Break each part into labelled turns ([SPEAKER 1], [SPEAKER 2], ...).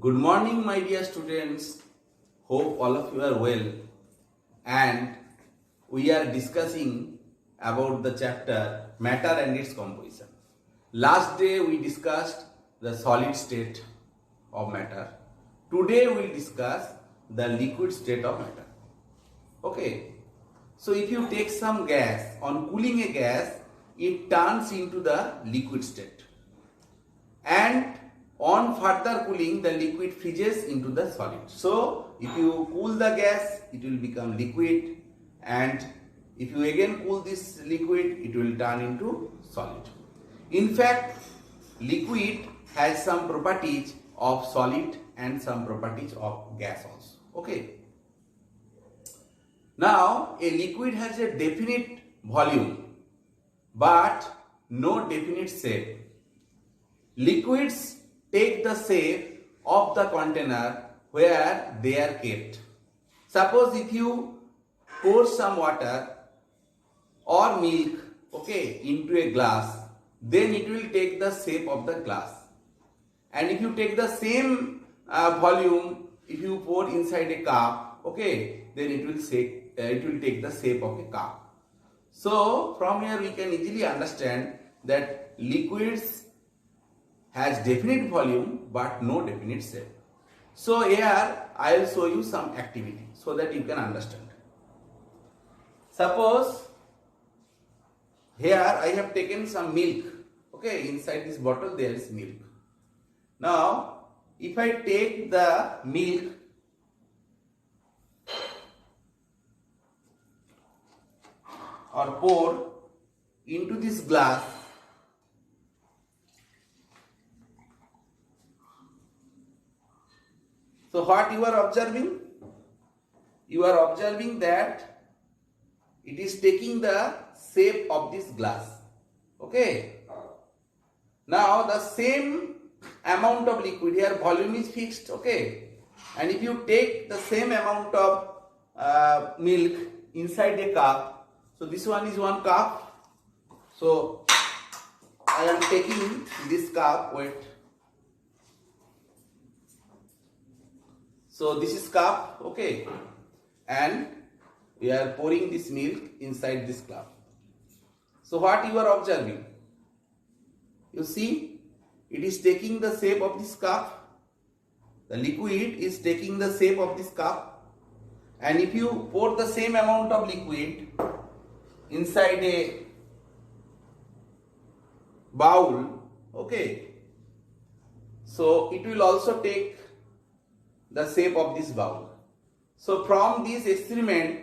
[SPEAKER 1] Good morning, my dear students. Hope all of you are well. And we are discussing about the chapter matter and its composition. Last day we discussed the solid state of matter. Today we will discuss the liquid state of matter. Okay. So if you take some gas, on cooling a gas, it turns into the liquid state. And on further cooling, the liquid freezes into the solid. So if you cool the gas, it will become liquid, and if you again cool this liquid, it will turn into solid. In fact, liquid has some properties of solid and some properties of gas also. Okay. Now, a liquid has a definite volume but no definite shape. Liquids take the shape of the container where they are kept. Suppose if you pour some water or milk, okay, into a glass, then it will take the shape of the glass. And if you take the same volume, if you pour inside a cup, okay, then it will take the shape of a cup. So from here we can easily understand that liquids has definite volume but no definite shape. So here I will show you some activity so that you can understand. Suppose here I have taken some milk. Okay, inside this bottle there is milk. Now if I take the milk or pour into this glass, so what you are observing? You are observing that it is taking the shape of this glass. Okay. Now the same amount of liquid, here volume is fixed. Okay. And if you take the same amount of milk inside a cup, so this one is 1 cup. So I am taking this cup, wait. So this is cup, okay, and we are pouring this milk inside this cup. So what you are observing? You see, it is taking the shape of this cup. The liquid is taking the shape of this cup. And if you pour the same amount of liquid inside a bowl, okay, so it will also take the shape of this bowl. So from this experiment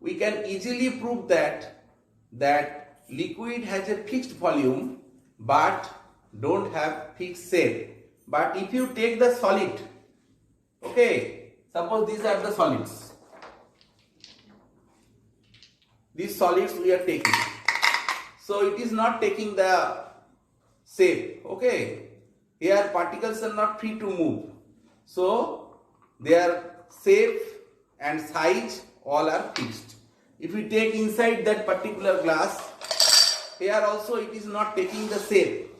[SPEAKER 1] we can easily prove that liquid has a fixed volume but don't have fixed shape. But if you take the solid, okay, suppose these are the solids, these solids we are taking, so it is not taking the shape. Okay, here particles are not free to move, so their shape and size all are fixed. If we take inside that particular glass, here also it is not taking the shape,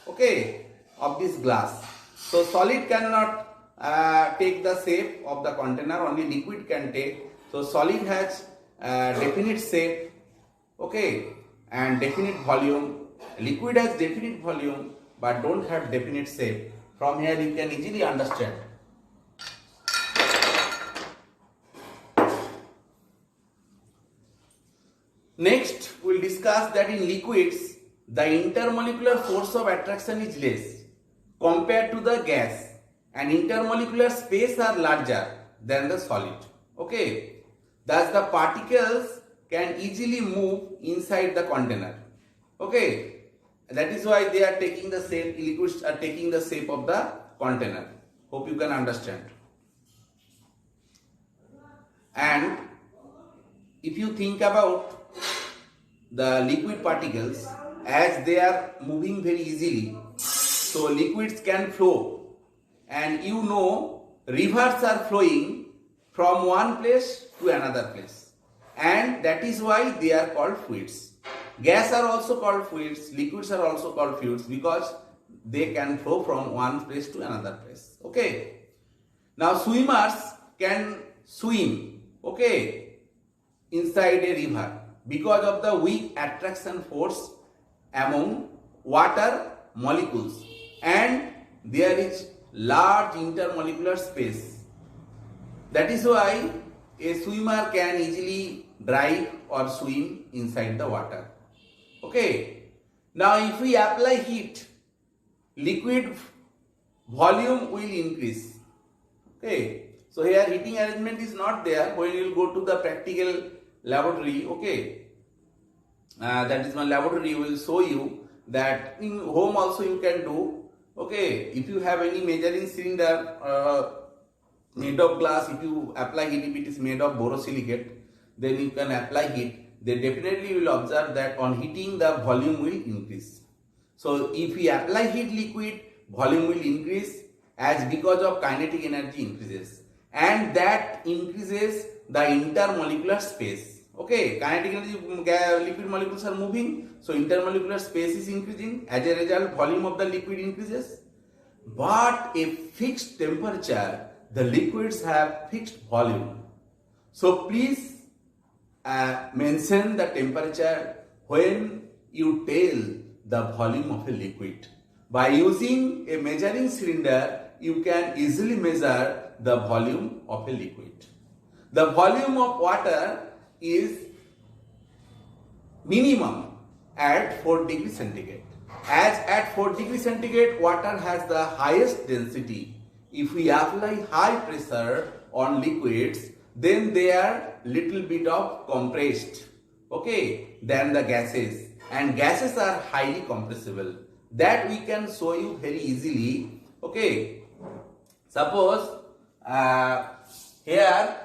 [SPEAKER 1] okay, of this glass. So solid cannot take the shape of the container, only liquid can take. So solid has definite shape, okay, and definite volume. Liquid has definite volume but don't have definite shape. From here you can easily understand. Next, we will discuss that in liquids, the intermolecular force of attraction is less compared to the gas, and intermolecular space are larger than the solid. Okay, thus the particles can easily move inside the container. Okay, that is why they are taking the shape, liquids are taking the shape of the container. Hope you can understand. And if you think about the liquid particles, as they are moving very easily, so liquids can flow, and you know rivers are flowing from one place to another place, and that is why they are called fluids. Gas are also called fluids, liquids are also called fluids, because they can flow from one place to another place. Okay. Now swimmers can swim, okay, inside a river because of the weak attraction force among water molecules, and there is large intermolecular space. That is why a swimmer can easily drive or swim inside the water. Okay. Now if we apply heat, liquid volume will increase. Okay. So here heating arrangement is not there. When you will go to the practical laboratory, okay, that is one laboratory will show you that in home also you can do. Okay, if you have any measuring cylinder made of glass, if you apply heat, if it is made of borosilicate, then you can apply heat. They definitely will observe that on heating the volume will increase. So if we apply heat liquid, volume will increase as because of kinetic energy increases, and that increases the intermolecular space. Okay, kinetic energy, liquid molecules are moving, so intermolecular space is increasing. As a result, volume of the liquid increases. But a fixed temperature, the liquids have fixed volume. So please mention the temperature when you tell the volume of a liquid. By using a measuring cylinder, you can easily measure the volume of a liquid. The volume of water is minimum at 4 degrees centigrade. As at 4 degrees centigrade, water has the highest density. If we apply high pressure on liquids, then they are little bit of compressed, okay, than the gases, and gases are highly compressible. That we can show you very easily. Okay, suppose here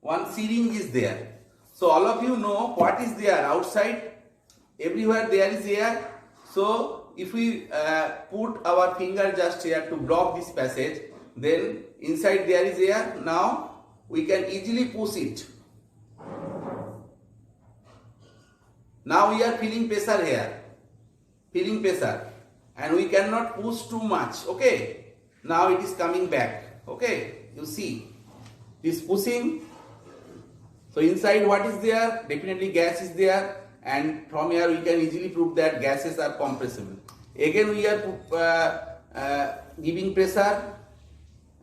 [SPEAKER 1] one syringe is there. So all of you know what is there outside. Everywhere there is air. So if we put our finger just here to block this passage, then inside there is air. Now we can easily push it. Now we are feeling pressure here, feeling pressure, and we cannot push too much. Okay, now it is coming back. Okay, you see this pushing. So inside what is there? Definitely gas is there, and from here we can easily prove that gases are compressible. Again we are giving pressure,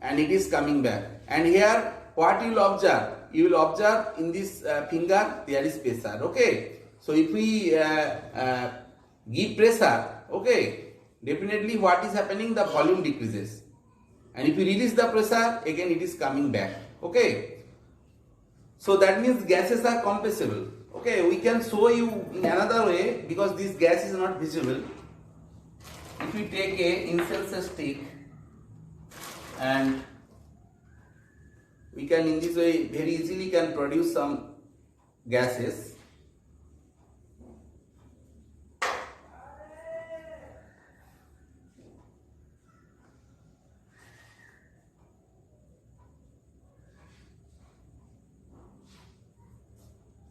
[SPEAKER 1] and it is coming back. And here what you will observe? You will observe in this finger there is pressure. Okay. So if we give pressure, okay, definitely what is happening? The volume decreases. And if you release the pressure, again it is coming back. Okay. So that means gases are compressible. Okay, we can show you in another way because this gas is not visible. If we take a incense stick and we can in this way very easily can produce some gases.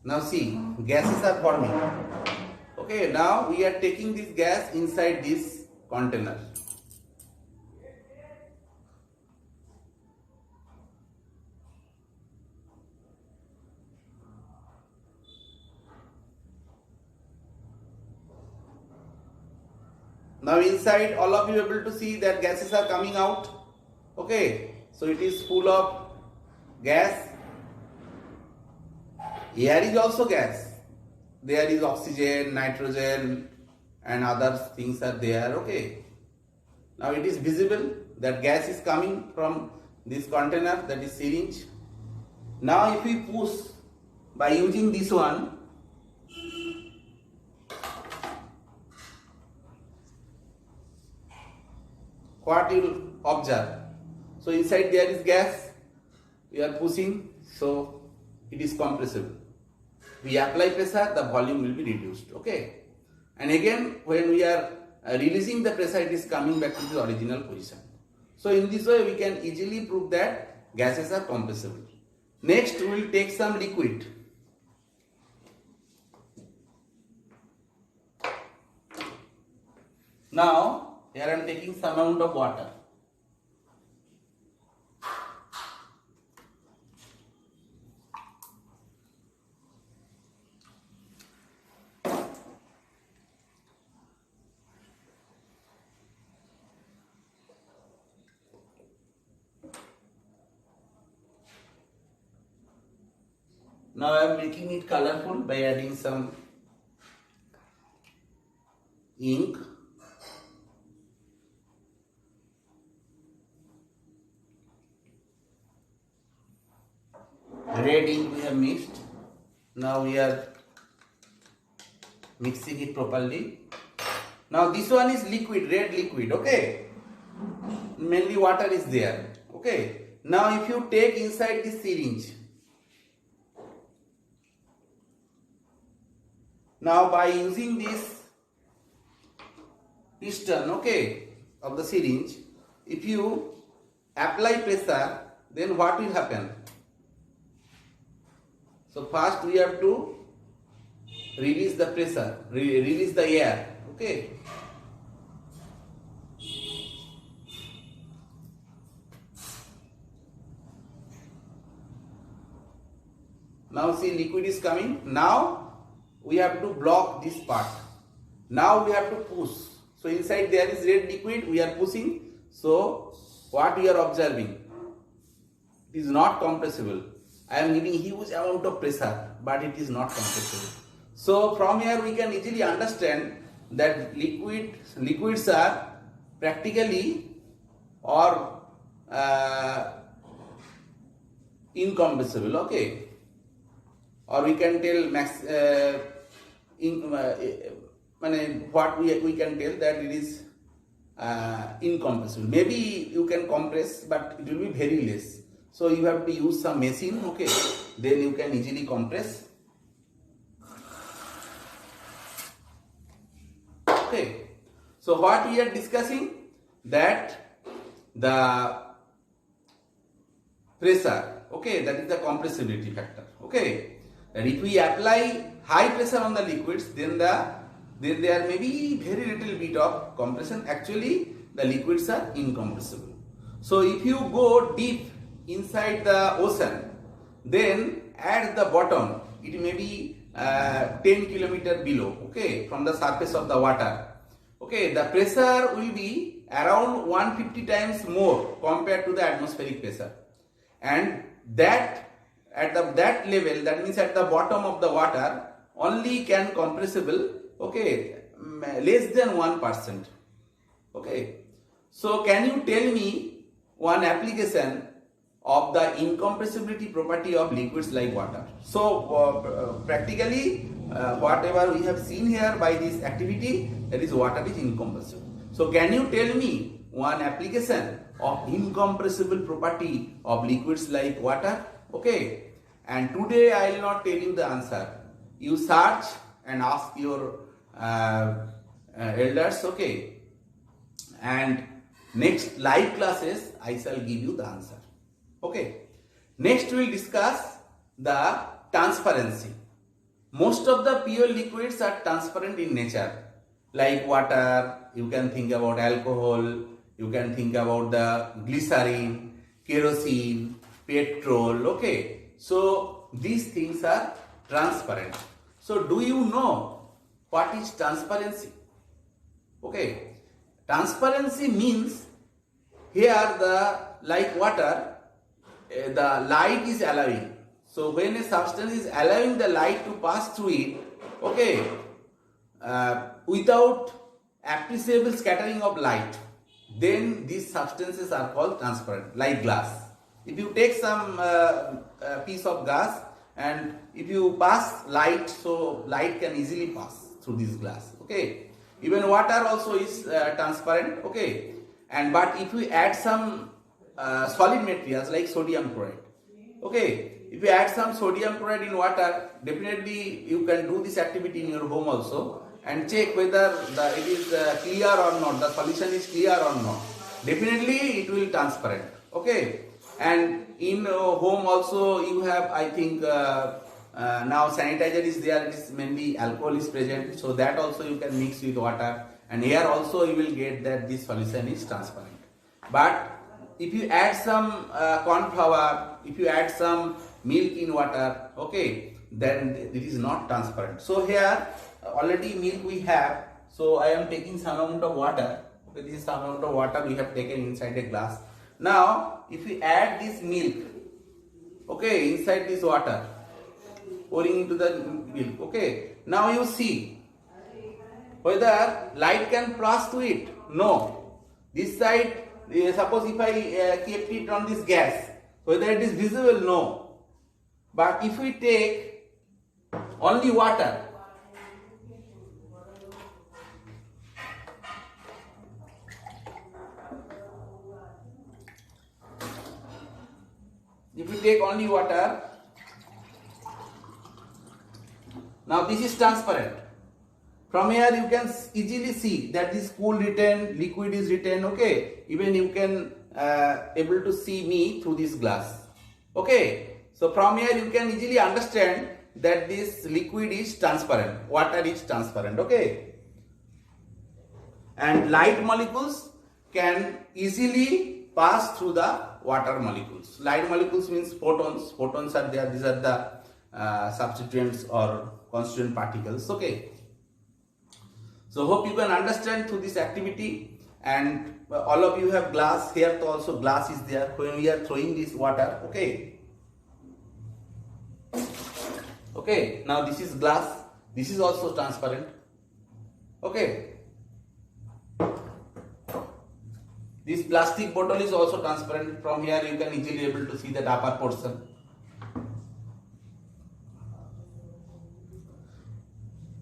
[SPEAKER 1] Now see, gases are forming. Okay, now we are taking this gas inside this container. Now inside all of you are able to see that gases are coming out. Okay, so it is full of gas. Air is also gas. There is oxygen, nitrogen, and other things are there. Okay. Now it is visible that gas is coming from this container, that is syringe. Now if we push by using this one, what you will observe? So inside there is gas. We are pushing, so it is compressible. We apply pressure, the volume will be reduced. Okay, and again when we are releasing the pressure, it is coming back to the original position. So in this way we can easily prove that gases are compressible. Next we will take some liquid. Now Here I am taking some amount of water. Now I am making it colorful by adding some ink. Red ink we have mixed. Now we are mixing it properly. Now this one is liquid, red liquid, okay? Mainly water is there, okay? Now if you take inside this syringe, now by using this piston, okay, of the syringe, if you apply pressure, then what will happen? So first we have to release the pressure, release the air, okay. Now see, liquid is coming. Now we have to block this part. Now we have to push. So inside there is red liquid, we are pushing. So what we are observing? It is not compressible. I am giving huge amount of pressure, but it is not compressible. So from here we can easily understand that liquids are practically or incompressible, okay? Or we can tell what we can tell that it is incompressible. Maybe you can compress, but it will be very less. So you have to use some machine, okay? Then you can easily compress. Okay. So what we are discussing, that the pressure, okay, that is the compressibility factor, okay. And if we apply high pressure on the liquids, then there may be very little bit of compression. Actually, the liquids are incompressible. So if you go deep inside the ocean, then at the bottom it may be 10 kilometer below, okay, from the surface of the water, okay, the pressure will be around 150 times more compared to the atmospheric pressure, and that at that level, that means at the bottom of the water, only can compressible, okay, less than 1%, okay. So can you tell me one application of the incompressibility property of liquids like water? So practically whatever we have seen here by this activity, that is water is incompressible. So can you tell me one application of incompressible property of liquids like water? Okay, and today I will not tell you the answer. You search and ask your elders, okay, and next live classes I shall give you the answer, okay. Next we will discuss the transparency. Most of the pure liquids are transparent in nature, like water. You can think about alcohol, you can think about the glycerine, kerosene, petrol, okay. So these things are transparent. So do you know what is transparency? Okay, transparency means here the, like water, the light is allowing. So when a substance is allowing the light to pass through it, okay, without appreciable scattering of light, then these substances are called transparent, like glass. If you take some piece of glass and if you pass light, so light can easily pass through this glass, okay. Even water also is transparent, okay. And but if we add some solid materials like sodium chloride, okay, if you add some sodium chloride in water, definitely you can do this activity in your home also and check whether it is clear or not, the solution is clear or not. Definitely it will transparent, okay. And in home also you have, I think now sanitizer is there, it is mainly alcohol is present, so that also you can mix with water and here also you will get that this solution is transparent. But if you add some corn flour, if you add some milk in water, okay, then it is not transparent. So here already milk we have, so I am taking some amount of water. Okay, this is some amount of water we have taken inside a glass. Now if we add this milk, okay, inside this water, pouring into the milk, okay, now you see whether light can pass to it. No. This side, suppose if I kept it on this gas, whether it is visible? No. But if we take only water, now this is transparent. From here you can easily see that this cool written, liquid is written, okay. Even you can able to see me through this glass, okay. So from here you can easily understand that this liquid is transparent, water is transparent, okay. And light molecules can easily pass through the water molecules. Light molecules means photons. Photons are there. These are the substituents or constituent particles, okay. So hope you can understand through this activity, and all of you have glass. Here also glass is there when we are throwing this water, okay. Okay, now this is glass. This is also transparent, okay. This plastic bottle is also transparent. From here you can easily able to see that upper portion.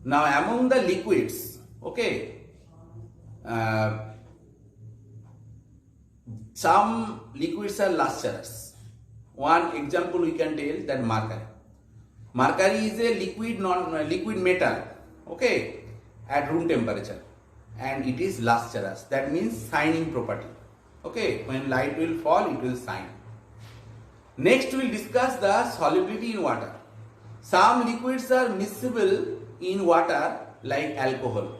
[SPEAKER 1] Now among the liquids, okay, some liquids are lustrous. One example we can tell that mercury. Mercury is a liquid metal, okay, at room temperature, and it is lustrous. That means shining property. Okay, when light will fall, it will shine. Next, we will discuss the solubility in water. Some liquids are miscible in water like alcohol,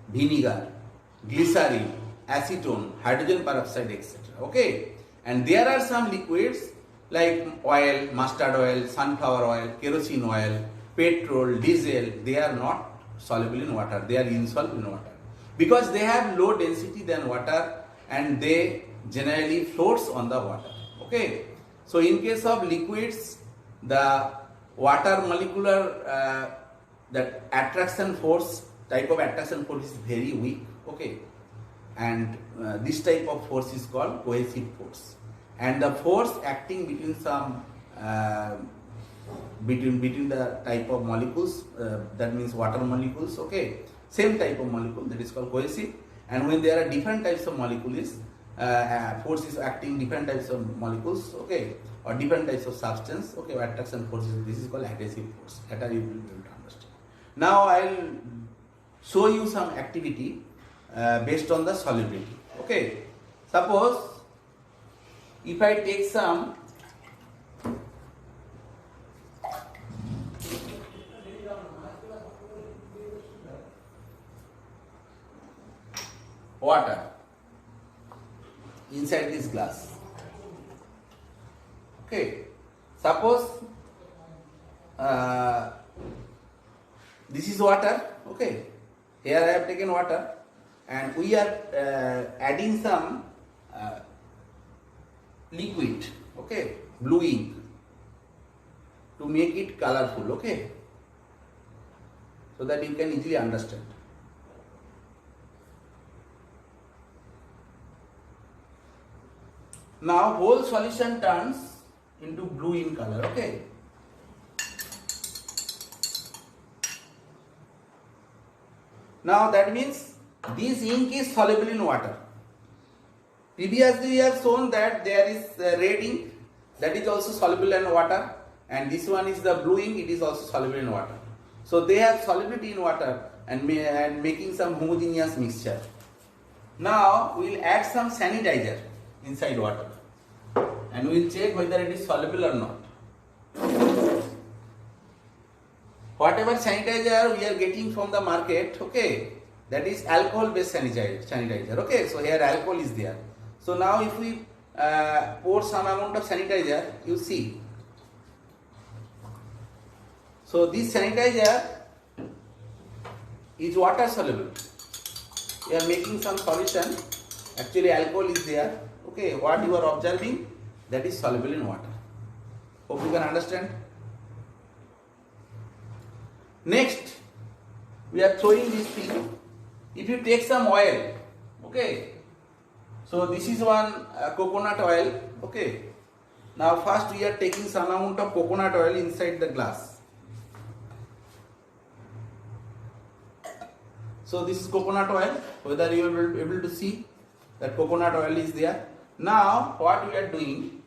[SPEAKER 1] vinegar, glycerin, acetone, hydrogen peroxide, etc. Okay, and there are some liquids like oil, mustard oil, sunflower oil, kerosene oil, petrol, diesel. They are not soluble in water. They are insoluble in water because they have low density than water, and they generally floats on the water, okay. So in case of liquids, the water molecular that attraction force, type of attraction force is very weak, okay, and this type of force is called cohesive force, and the force acting between some between the type of molecules, that means water molecules, okay, same type of molecule, that is called cohesive. And when there are different types of molecules, force is acting different types of molecules, okay, or different types of substance, okay, attraction force, this is called adhesive force. That you will be able to understand. Now I will show you some activity based on the solubility, okay. Suppose if I take some water inside this glass, okay. Suppose this is water, okay. Here I have taken water, and we are adding some liquid, okay, blue ink, to make it colorful, okay, so that you can easily understand. Now whole solution turns into blue in color, okay. Now that means this ink is soluble in water. Previously we have shown that there is red ink, that is also soluble in water, and this one is the blue ink, it is also soluble in water. So they have solubility in water and making some homogeneous mixture. Now we will add some sanitizer inside water, and we will check whether it is soluble or not. Whatever sanitizer we are getting from the market, okay, that is alcohol based sanitizer. Okay, so here alcohol is there. So now if we pour some amount of sanitizer, you see. So this sanitizer is water soluble. We are making some solution. Actually alcohol is there. Okay, what you are observing, that is soluble in water. Hope you can understand. Next, we are throwing this thing. If you take some oil, okay, so this is one coconut oil. Okay, now first we are taking some amount of coconut oil inside the glass. So this is coconut oil. Whether you will be able to see that coconut oil is there. Now what we are doing,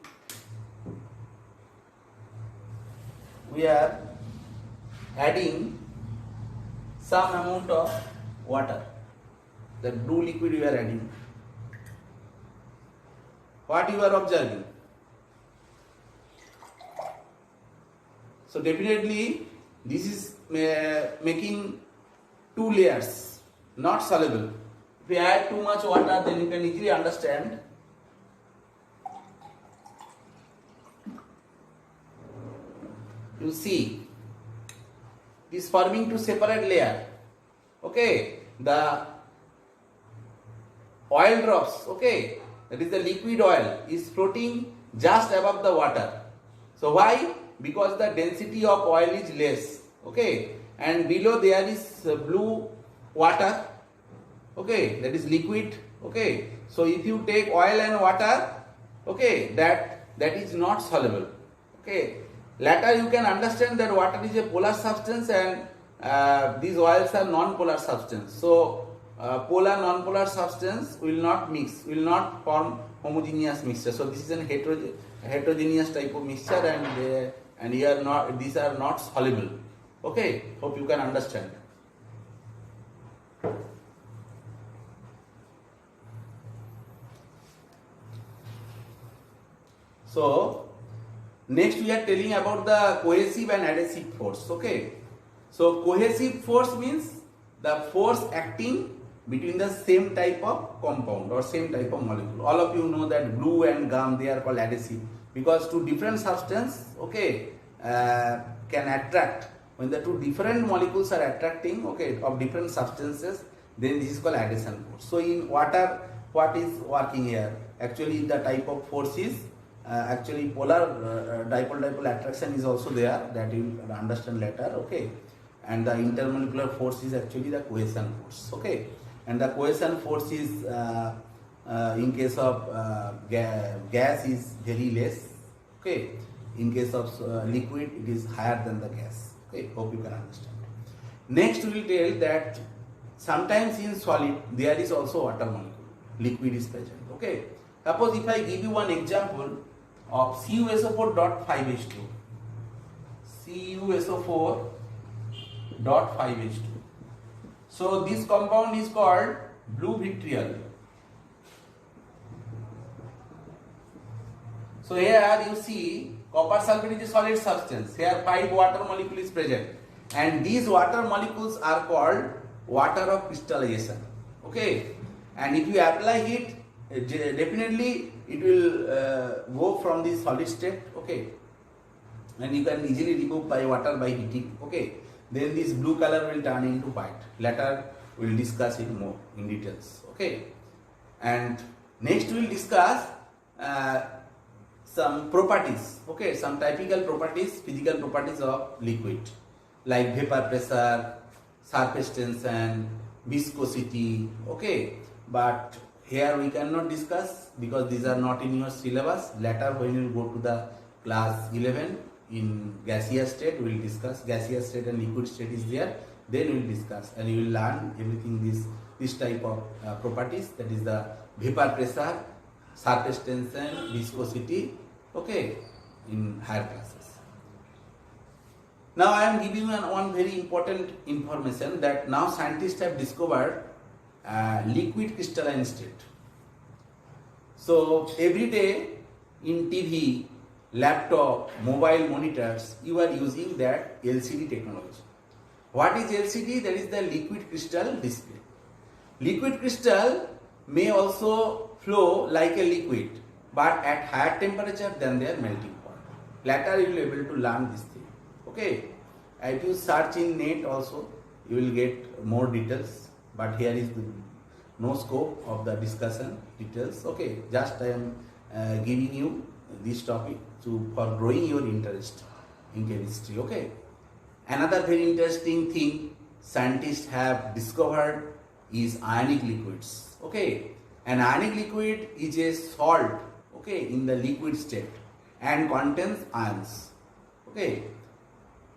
[SPEAKER 1] we are adding some amount of water. The blue liquid we are adding. What you are observing? So definitely this is making two layers, not soluble. If you add too much water, then you can easily understand. You see, it is forming two separate layer. Okay, the oil drops, okay, that is the liquid oil, is floating just above the water. So why? Because the density of oil is less. Okay, and below there is blue water. Okay, that is liquid. Okay, so if you take oil and water, okay, that is not soluble. Okay, later you can understand that water is a polar substance and these oils are non-polar substance. So polar non-polar substance will not mix, will not form homogeneous mixture. So this is an heterogeneous type of mixture, and here not, these are not soluble. Okay, hope you can understand. So next we are telling about the cohesive and adhesive force. Okay, so cohesive force means the force acting between the same type of compound or same type of molecule. All of you know that glue and gum, they are called adhesive because two different substances, okay, can attract. When the two different molecules are attracting, okay, of different substances, then this is called adhesion force. So in water, what is working here? Actually the type of force is actually polar dipole attraction is also there, that you will understand later. Okay, and the intermolecular force is actually the cohesion force. Okay, and the cohesion force is in case of gas is very less. Okay, in case of liquid it is higher than the gas. Okay, hope you can understand. Next we will tell that sometimes in solid there is also water molecule, liquid is present. Okay, suppose if I give you one example of CuSO4.5H2, CuSO4.5H2. So this compound is called blue vitriol. So here you see copper sulfate is a solid substance. Here 5 water molecule is present, and these water molecules are called water of crystallization. Okay, and if you apply heat, definitely it will go from the solid state. Okay, and you can easily remove by water by heating. Okay, then this blue color will turn into white. Later we will discuss it more in details. Okay, and next we will discuss some properties. Okay, some typical properties, physical properties of liquid, like vapor pressure, surface tension, viscosity. Okay, but here we cannot discuss because these are not in your syllabus. Later when you go to the class 11 in gaseous state, we will discuss gaseous state and liquid state is there. Then we will discuss and you will learn everything this type of properties, that is the vapor pressure, surface tension, viscosity. Okay, in higher classes. Now I am giving you one very important information that now scientists have discovered liquid crystalline state. So every day in TV, laptop, mobile monitors, you are using that LCD technology. What is LCD? That is the liquid crystal display. Liquid crystal may also flow like a liquid, but at higher temperature than their melting point. Later you will be able to learn this thing. Okay. If you search in net also, you will get more details. But here is the no scope of the discussion details. Okay. Just I am giving you this topic for growing your interest in chemistry. Okay. Another very interesting thing scientists have discovered is ionic liquids. Okay, an ionic liquid is a salt, okay, in the liquid state and contains ions. Okay,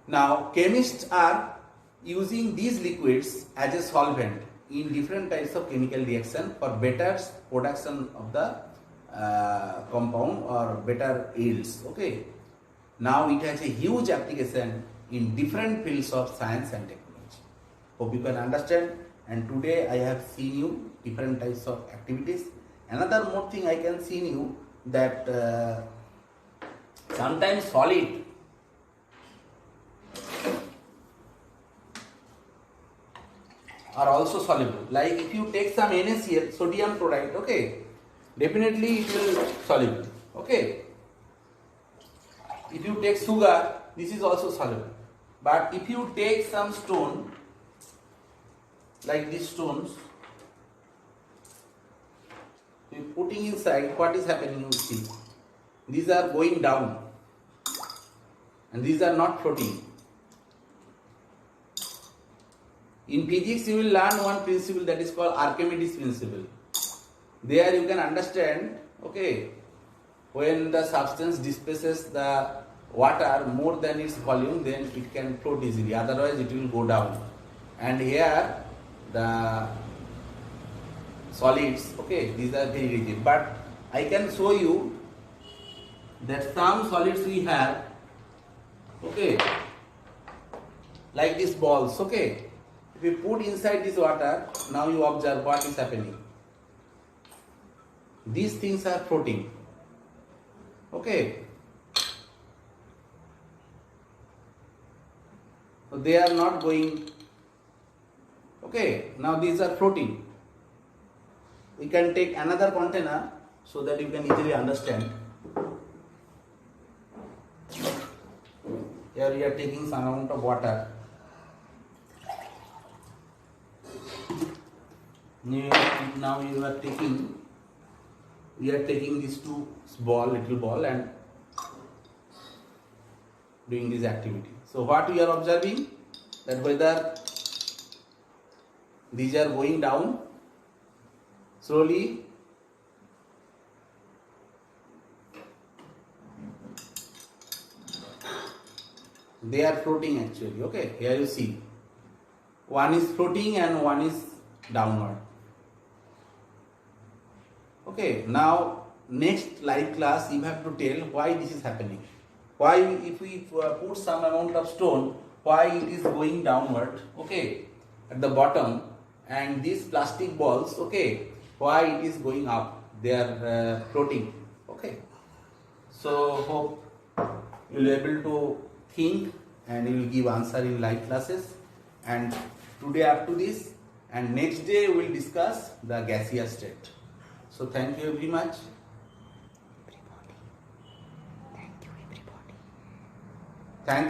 [SPEAKER 1] now chemists are using these liquids as a solvent in different types of chemical reaction for better production of the compound or better yields. Okay, now it has a huge application in different fields of science and technology. Hope you can understand. And today I have seen you different types of activities. Another more thing I can see you that sometimes solid are also soluble. Like if you take some NaCl, sodium chloride, okay, definitely it will soluble. Okay. If you take sugar, this is also soluble. But if you take some stone, like these stones, you putting inside, what is happening? You see, these are going down, and these are not floating. In physics, you will learn one principle that is called Archimedes principle. There you can understand, okay, when the substance displaces the water more than its volume, then it can float easily. Otherwise, it will go down. And here, the solids, okay, these are very rigid. But I can show you that some solids we have, okay, like these balls, okay. If you put inside this water, now you observe what is happening. These things are floating, okay. So they are not going, okay. Now these are floating. We can take another container so that you can easily understand. Here we are taking some amount of water. Now we are taking these two little ball and doing this activity. So what we are observing, that whether these are going down slowly, they are floating actually, okay. Here you see, one is floating and one is downward. Okay, now next live class you have to tell why this is happening. Why, if we put some amount of stone, why it is going downward, okay, at the bottom, and these plastic balls, okay, why it is going up, they are floating, okay. So hope you will be able to think and you will give answer in live classes. And today up to this, and next day we will discuss the gaseous state. So thank you very much. Thank you.